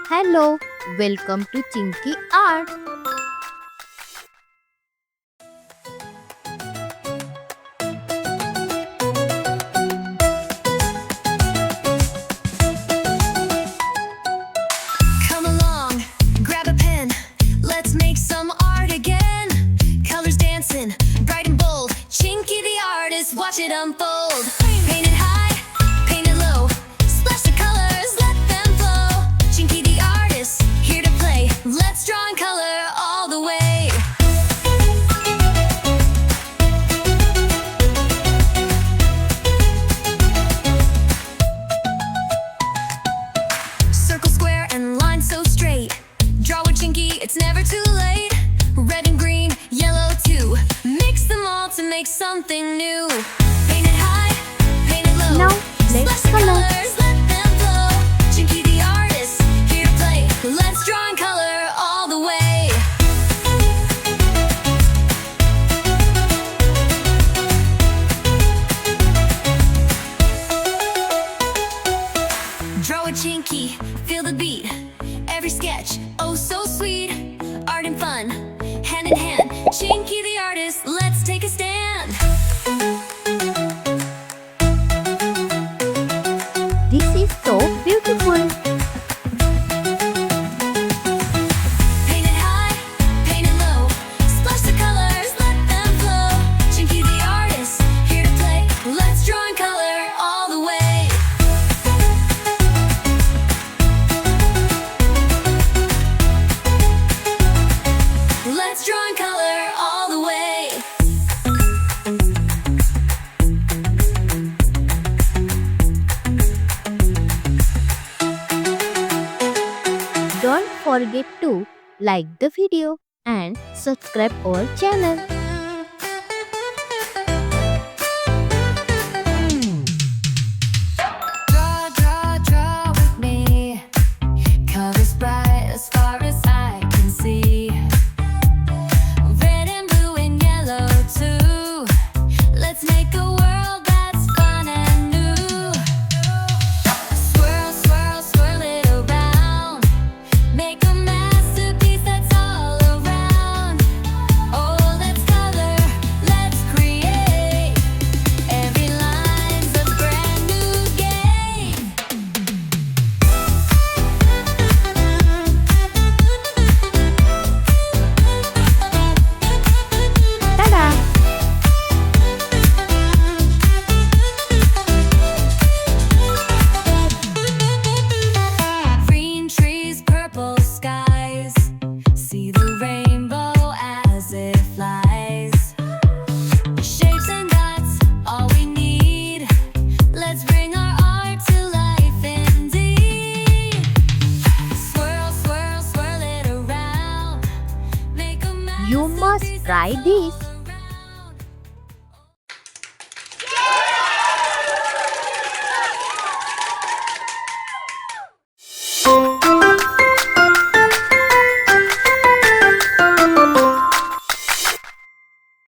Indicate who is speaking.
Speaker 1: Hello, welcome to Chinky Art.
Speaker 2: Come along, grab a pen, let's make some art again. Colors dancing, bright and bold, Chinky the artist, watch it unfold. Paint it high, paint it low, splash the colors, let them flow. Chinky the artist, here to play, let's draw and color all the way. Circle, square, and line so straight. Draw with Chinky, it's never too late. Red and green, yellow too. Mix them all to make something new. Paint it high, paint it low.
Speaker 1: Now, let's
Speaker 2: Splash the
Speaker 1: color.
Speaker 2: colors, let them flow. Chinky the artist, here to play. Let's draw and color all the way. Draw with Chinky, feel the beat. Every sketch, oh so sweet. Art and fun, hand in hand. Chinky the artist, let's take a stand.
Speaker 1: This is so beautiful.
Speaker 2: Paint it high, paint it low. Splash the colors, let them flow. Chinky the artist, here to play. Let's draw and color all the way. Let's draw and color all the way.
Speaker 1: Don't forget to like the video and subscribe our channel.
Speaker 2: Draw, draw, draw with me. Colors bright as far as I can see. Red and blue and yellow too. Let's make a world that's fun and new. Swirl, swirl, swirl it around. Make a masterpiece that's all around. Oh, let's color, let's create. Every line's a brand new game.
Speaker 1: Ta-da!
Speaker 2: Green trees, purple skies. See the rainbow as it flies. Shapes and dots, all we need. Let's bring our art to life indeed. Swirl, swirl, swirl it around. Make a
Speaker 1: You must
Speaker 2: masterpiece
Speaker 1: try
Speaker 2: that's
Speaker 1: this.
Speaker 2: all